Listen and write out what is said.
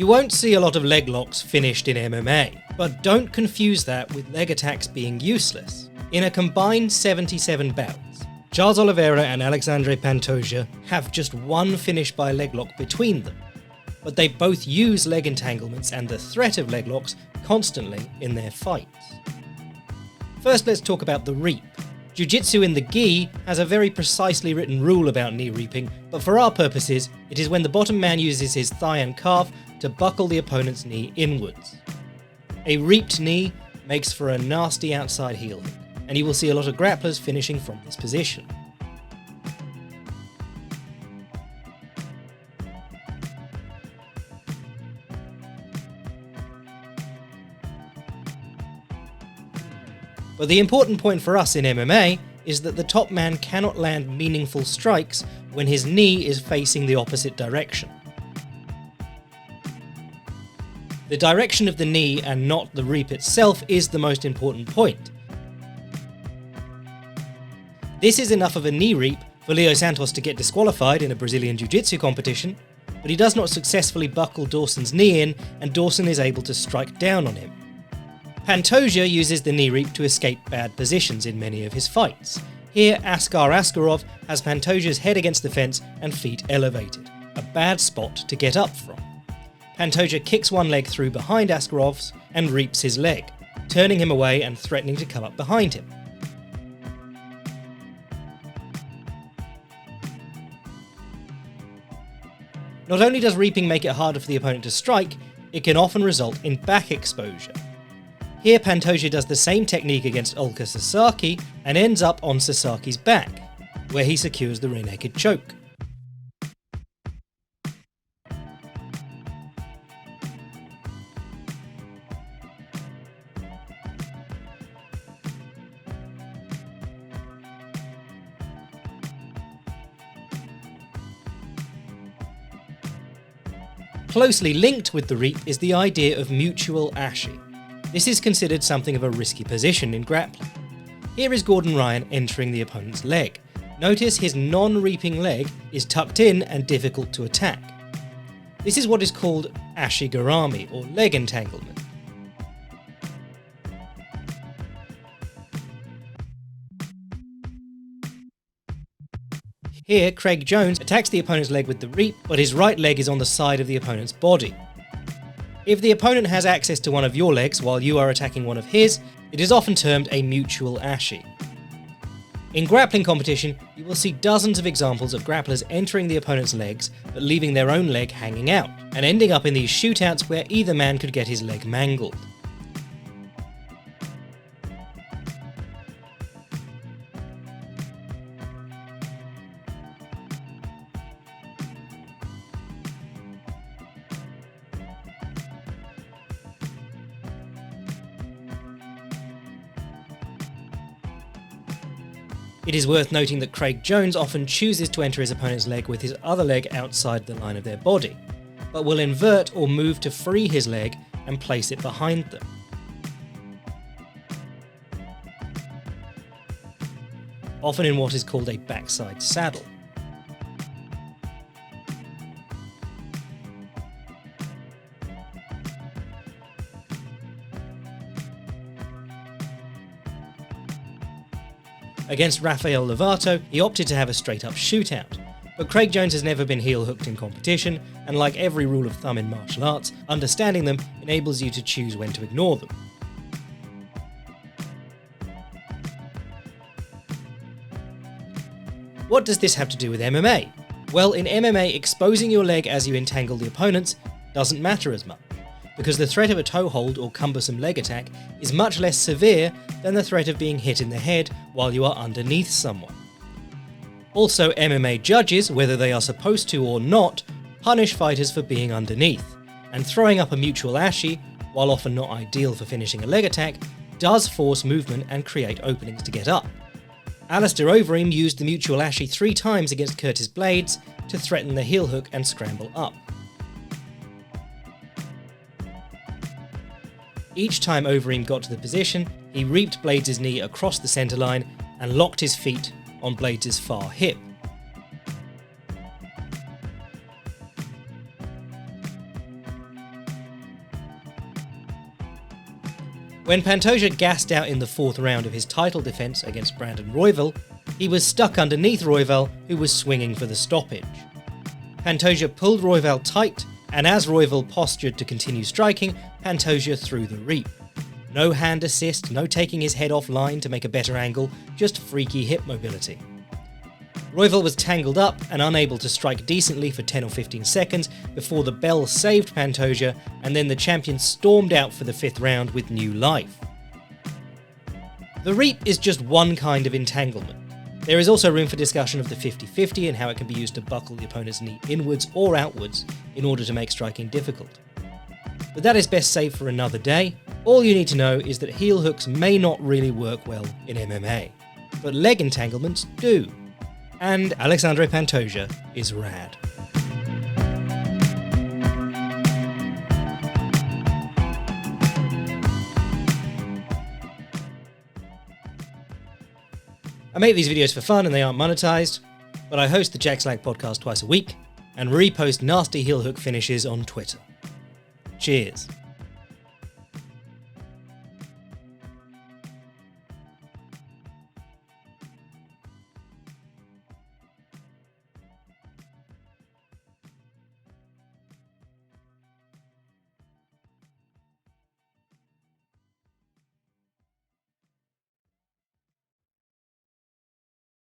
You won't see a lot of leg locks finished in MMA, but don't confuse that with leg attacks being useless. In a combined 77 bouts, Charles Oliveira and Alexandre Pantoja have just one finish by leg lock between them, but they both use leg entanglements and the threat of leg locks constantly in their fights. First, let's talk about the reap. Jiu-jitsu in the gi has a very precisely written rule about knee reaping, but for our purposes, it is when the bottom man uses his thigh and calf to buckle the opponent's knee inwards. A reaped knee makes for a nasty outside heel hook, and you will see a lot of grapplers finishing from this position. But the important point for us in MMA is that the top man cannot land meaningful strikes when his knee is facing the opposite direction. The direction of the knee and not the reap itself is the most important point. This is enough of a knee reap for Leo Santos to get disqualified in a Brazilian Jiu-Jitsu competition, but he does not successfully buckle Dawson's knee in, and Dawson is able to strike down on him. Pantoja uses the knee reap to escape bad positions in many of his fights. Here, Askar Askarov has Pantoja's head against the fence and feet elevated, a bad spot to get up from. Pantoja kicks one leg through behind Askarov's and reaps his leg, turning him away and threatening to come up behind him. Not only does reaping make it harder for the opponent to strike, it can often result in back exposure. Here Pantoja does the same technique against Ulka Sasaki and ends up on Sasaki's back, where he secures the rear naked choke. Closely linked with the reap is the idea of mutual ashi. This is considered something of a risky position in grappling. Here is Gordon Ryan entering the opponent's leg. Notice his non-reaping leg is tucked in and difficult to attack. This is what is called ashigarami, or leg entanglement. Here, Craig Jones attacks the opponent's leg with the reap, but his right leg is on the side of the opponent's body. If the opponent has access to one of your legs while you are attacking one of his, it is often termed a mutual ashi. In grappling competition, you will see dozens of examples of grapplers entering the opponent's legs but leaving their own leg hanging out, and ending up in these shootouts where either man could get his leg mangled. It is worth noting that Craig Jones often chooses to enter his opponent's leg with his other leg outside the line of their body, but will invert or move to free his leg and place it behind them. Often in what is called a backside saddle. Against Rafael Lovato, he opted to have a straight-up shootout, but Craig Jones has never been heel-hooked in competition, and like every rule of thumb in martial arts, understanding them enables you to choose when to ignore them. What does this have to do with MMA? Well, in MMA, exposing your leg as you entangle the opponents doesn't matter as much, because the threat of a toe hold or cumbersome leg attack is much less severe than the threat of being hit in the head while you are underneath someone. Also, MMA judges, whether they are supposed to or not, punish fighters for being underneath, and throwing up a mutual ashi, while often not ideal for finishing a leg attack, does force movement and create openings to get up. Alistair Overeem used the mutual ashi 3 times against Curtis Blades to threaten the heel hook and scramble up. Each time Overeem got to the position, he reaped Blades' knee across the centre line and locked his feet on Blades' far hip. When Pantoja gassed out in the 4th round of his title defence against Brandon Royval, he was stuck underneath Royval, who was swinging for the stoppage. Pantoja pulled Royval tight, and as Royval postured to continue striking, Pantoja threw the reap. No hand assist, no taking his head offline to make a better angle, just freaky hip mobility. Royval was tangled up and unable to strike decently for 10 or 15 seconds before the bell saved Pantoja, and then the champion stormed out for the 5th round with new life. The reap is just one kind of entanglement. There is also room for discussion of the 50-50 and how it can be used to buckle the opponent's knee inwards or outwards in order to make striking difficult. But that is best saved for another day. All you need to know is that heel hooks may not really work well in MMA, but leg entanglements do. And Alexandre Pantoja is rad. I make these videos for fun and they aren't monetized, but I host the Jack Slack podcast twice a week and repost nasty heel hook finishes on Twitter. Cheers.